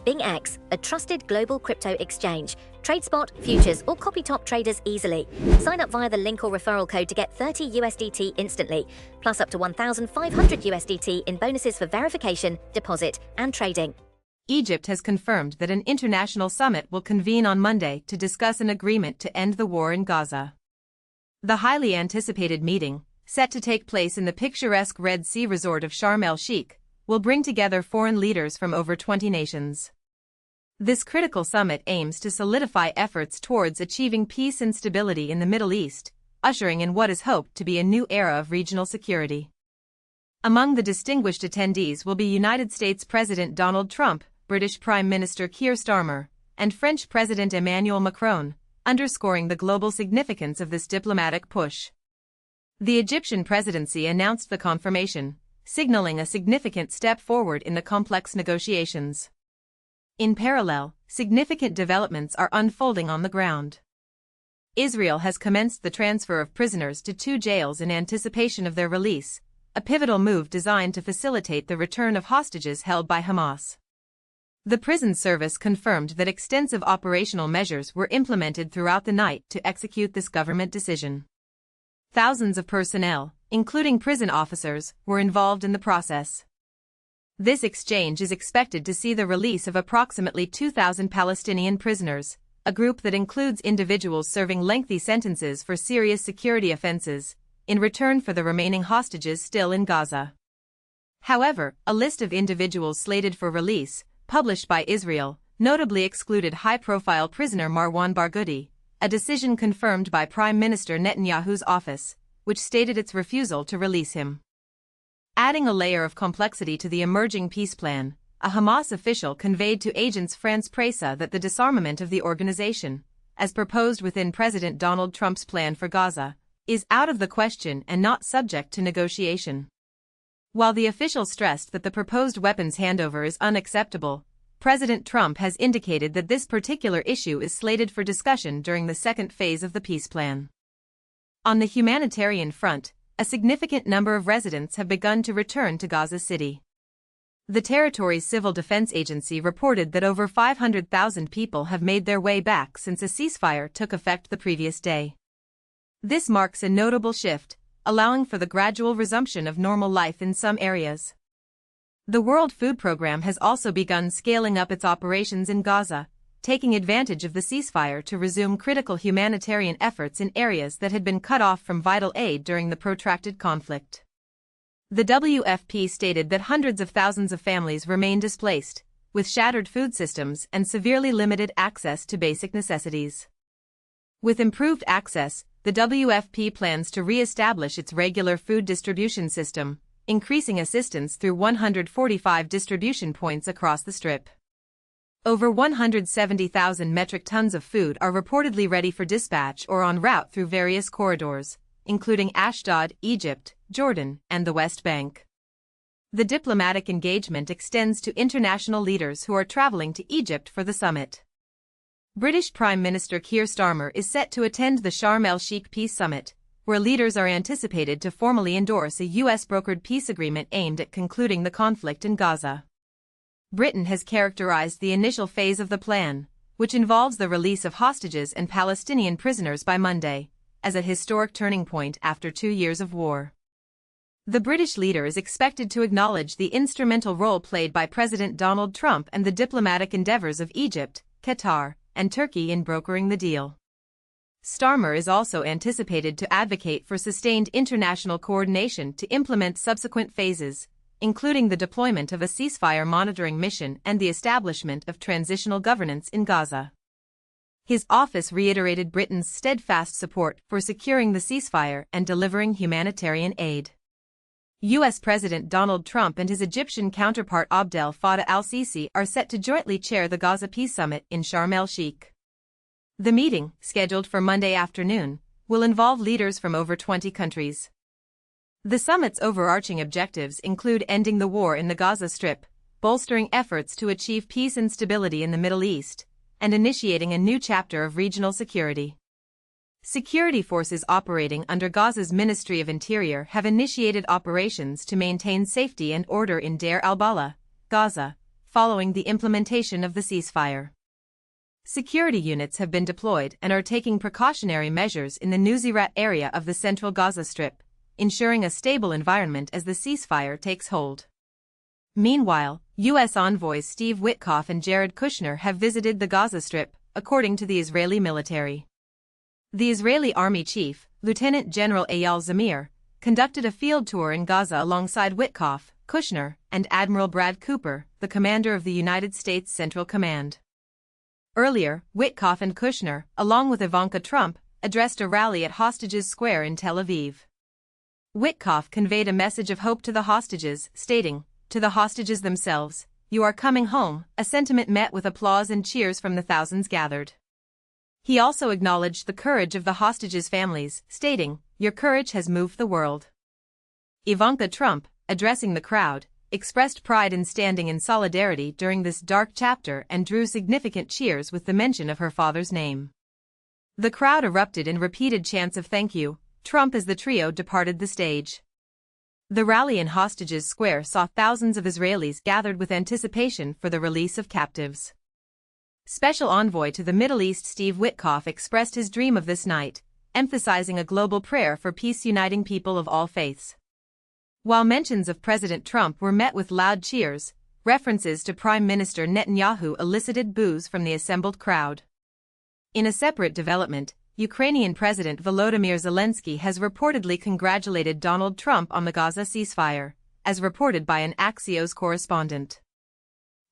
BingX, a trusted global crypto exchange. Trade spot, futures, or copy top traders easily. Sign up via the link or referral code to get 30 USDT instantly, plus up to 1,500 USDT in bonuses for verification, deposit, and trading. Egypt has confirmed that an international summit will convene on Monday to discuss an agreement to end the war in Gaza. The highly anticipated meeting, set to take place in the picturesque Red Sea resort of Sharm el-Sheikh, will bring together foreign leaders from over 20 nations. This critical summit aims to solidify efforts towards achieving peace and stability in the Middle East, ushering in what is hoped to be a new era of regional security. Among the distinguished attendees will be United States President Donald Trump, British Prime Minister Keir Starmer, and French President Emmanuel Macron, underscoring the global significance of this diplomatic push. The Egyptian presidency announced the confirmation, signaling a significant step forward in the complex negotiations. In parallel, significant developments are unfolding on the ground. Israel has commenced the transfer of prisoners to 2 jails in anticipation of their release, a pivotal move designed to facilitate the return of hostages held by Hamas. The prison service confirmed that extensive operational measures were implemented throughout the night to execute this government decision. Thousands of personnel, including prison officers, were involved in the process. This exchange is expected to see the release of approximately 2,000 Palestinian prisoners, a group that includes individuals serving lengthy sentences for serious security offenses, in return for the remaining hostages still in Gaza. However, a list of individuals slated for release, published by Israel, notably excluded high-profile prisoner Marwan Barghouti, a decision confirmed by Prime Minister Netanyahu's office, which stated its refusal to release him. Adding a layer of complexity to the emerging peace plan, a Hamas official conveyed to agents France Presse that the disarmament of the organization, as proposed within President Donald Trump's plan for Gaza, is out of the question and not subject to negotiation. While the official stressed that the proposed weapons handover is unacceptable, President Trump has indicated that this particular issue is slated for discussion during the second phase of the peace plan. On the humanitarian front, a significant number of residents have begun to return to Gaza City. The territory's civil defense agency reported that over 500,000 people have made their way back since a ceasefire took effect the previous day. This marks a notable shift, allowing for the gradual resumption of normal life in some areas. The World Food Programme has also begun scaling up its operations in Gaza, taking advantage of the ceasefire to resume critical humanitarian efforts in areas that had been cut off from vital aid during the protracted conflict. The WFP stated that hundreds of thousands of families remain displaced, with shattered food systems and severely limited access to basic necessities. With improved access, the WFP plans to re-establish its regular food distribution system, increasing assistance through 145 distribution points across the Strip. Over 170,000 metric tons of food are reportedly ready for dispatch or en route through various corridors, including Ashdod, Egypt, Jordan, and the West Bank. The diplomatic engagement extends to international leaders who are traveling to Egypt for the summit. British Prime Minister Keir Starmer is set to attend the Sharm el-Sheikh Peace Summit, where leaders are anticipated to formally endorse a US-brokered peace agreement aimed at concluding the conflict in Gaza. Britain has characterized the initial phase of the plan, which involves the release of hostages and Palestinian prisoners by Monday, as a historic turning point after 2 years of war. The British leader is expected to acknowledge the instrumental role played by President Donald Trump and the diplomatic endeavors of Egypt, Qatar, and Turkey in brokering the deal. Starmer is also anticipated to advocate for sustained international coordination to implement subsequent phases, including the deployment of a ceasefire monitoring mission and the establishment of transitional governance in Gaza. His office reiterated Britain's steadfast support for securing the ceasefire and delivering humanitarian aid. U.S. President Donald Trump and his Egyptian counterpart Abdel Fattah al-Sisi are set to jointly chair the Gaza Peace Summit in Sharm el-Sheikh. The meeting, scheduled for Monday afternoon, will involve leaders from over 20 countries. The summit's overarching objectives include ending the war in the Gaza Strip, bolstering efforts to achieve peace and stability in the Middle East, and initiating a new chapter of regional security. Security forces operating under Gaza's Ministry of Interior have initiated operations to maintain safety and order in Deir al-Balah, Gaza, following the implementation of the ceasefire. Security units have been deployed and are taking precautionary measures in the Nuseirat area of the central Gaza Strip, ensuring a stable environment as the ceasefire takes hold. Meanwhile, U.S. envoys Steve Witkoff and Jared Kushner have visited the Gaza Strip, according to the Israeli military. The Israeli Army Chief, Lieutenant General Eyal Zamir, conducted a field tour in Gaza alongside Witkoff, Kushner, and Admiral Brad Cooper, the commander of the United States Central Command. Earlier, Witkoff and Kushner, along with Ivanka Trump, addressed a rally at Hostages Square in Tel Aviv. Witkoff conveyed a message of hope to the hostages, stating, "To the hostages themselves, you are coming home," a sentiment met with applause and cheers from the thousands gathered. He also acknowledged the courage of the hostages' families, stating, "Your courage has moved the world." Ivanka Trump, addressing the crowd, expressed pride in standing in solidarity during this dark chapter and drew significant cheers with the mention of her father's name. The crowd erupted in repeated chants of "Thank you, Trump" as the trio departed the stage. The rally in Hostages Square saw thousands of Israelis gathered with anticipation for the release of captives. Special envoy to the Middle East Steve Witkoff expressed his dream of this night, emphasizing a global prayer for peace uniting people of all faiths. While mentions of President Trump were met with loud cheers, references to Prime Minister Netanyahu elicited boos from the assembled crowd. In a separate development, Ukrainian President Volodymyr Zelensky has reportedly congratulated Donald Trump on the Gaza ceasefire, as reported by an Axios correspondent.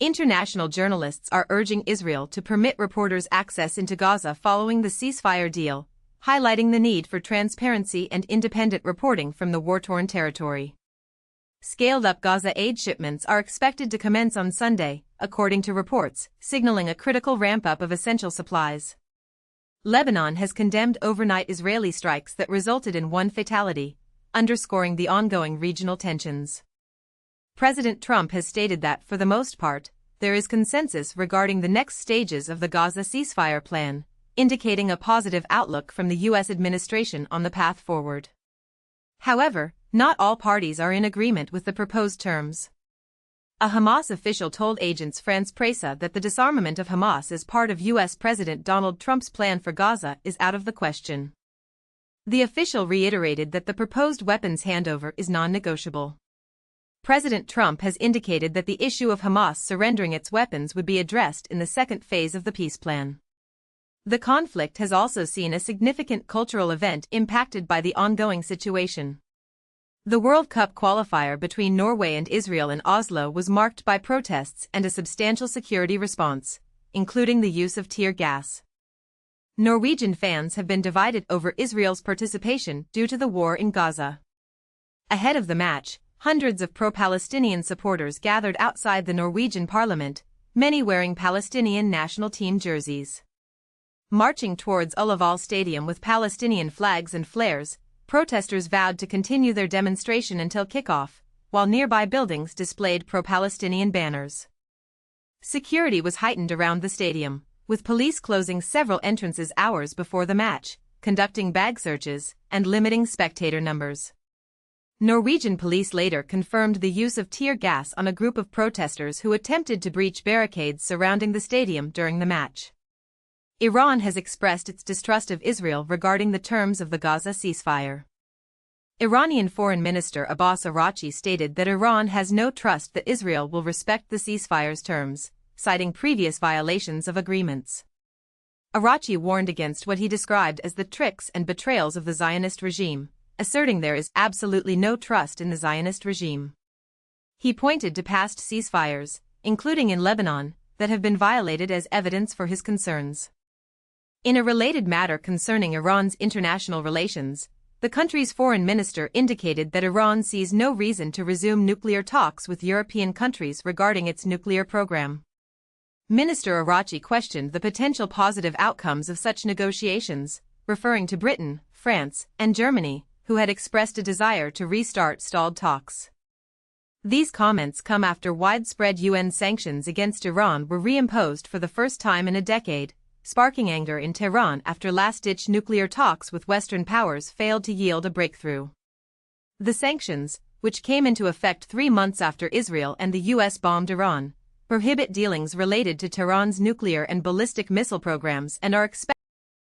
International journalists are urging Israel to permit reporters access into Gaza following the ceasefire deal, highlighting the need for transparency and independent reporting from the war-torn territory. Scaled-up Gaza aid shipments are expected to commence on Sunday, according to reports, signaling a critical ramp-up of essential supplies. Lebanon has condemned overnight Israeli strikes that resulted in one fatality, underscoring the ongoing regional tensions. President Trump has stated that, for the most part, there is consensus regarding the next stages of the Gaza ceasefire plan, indicating a positive outlook from the U.S. administration on the path forward. However, not all parties are in agreement with the proposed terms. A Hamas official told Agence France-Presse that the disarmament of Hamas as part of U.S. President Donald Trump's plan for Gaza is out of the question. The official reiterated that the proposed weapons handover is non-negotiable. President Trump has indicated that the issue of Hamas surrendering its weapons would be addressed in the second phase of the peace plan. The conflict has also seen a significant cultural event impacted by the ongoing situation. The World Cup qualifier between Norway and Israel in Oslo was marked by protests and a substantial security response, including the use of tear gas. Norwegian fans have been divided over Israel's participation due to the war in Gaza. Ahead of the match, hundreds of pro-Palestinian supporters gathered outside the Norwegian parliament, many wearing Palestinian national team jerseys. Marching towards Ulaval Stadium with Palestinian flags and flares, protesters vowed to continue their demonstration until kickoff, while nearby buildings displayed pro-Palestinian banners. Security was heightened around the stadium, with police closing several entrances hours before the match, conducting bag searches, and limiting spectator numbers. Norwegian police later confirmed the use of tear gas on a group of protesters who attempted to breach barricades surrounding the stadium during the match. Iran has expressed its distrust of Israel regarding the terms of the Gaza ceasefire. Iranian Foreign Minister Abbas Araghchi stated that Iran has no trust that Israel will respect the ceasefire's terms, citing previous violations of agreements. Araghchi warned against what he described as the tricks and betrayals of the Zionist regime, asserting there is absolutely no trust in the Zionist regime. He pointed to past ceasefires, including in Lebanon, that have been violated as evidence for his concerns. In a related matter concerning Iran's international relations, the country's foreign minister indicated that Iran sees no reason to resume nuclear talks with European countries regarding its nuclear program. Minister Araghchi questioned the potential positive outcomes of such negotiations, referring to Britain, France, and Germany, who had expressed a desire to restart stalled talks. These comments come after widespread UN sanctions against Iran were reimposed for the first time in a decade, sparking anger in Tehran after last-ditch nuclear talks with Western powers failed to yield a breakthrough. The sanctions, which came into effect 3 months after Israel and the US bombed Iran, prohibit dealings related to Tehran's nuclear and ballistic missile programs and are expected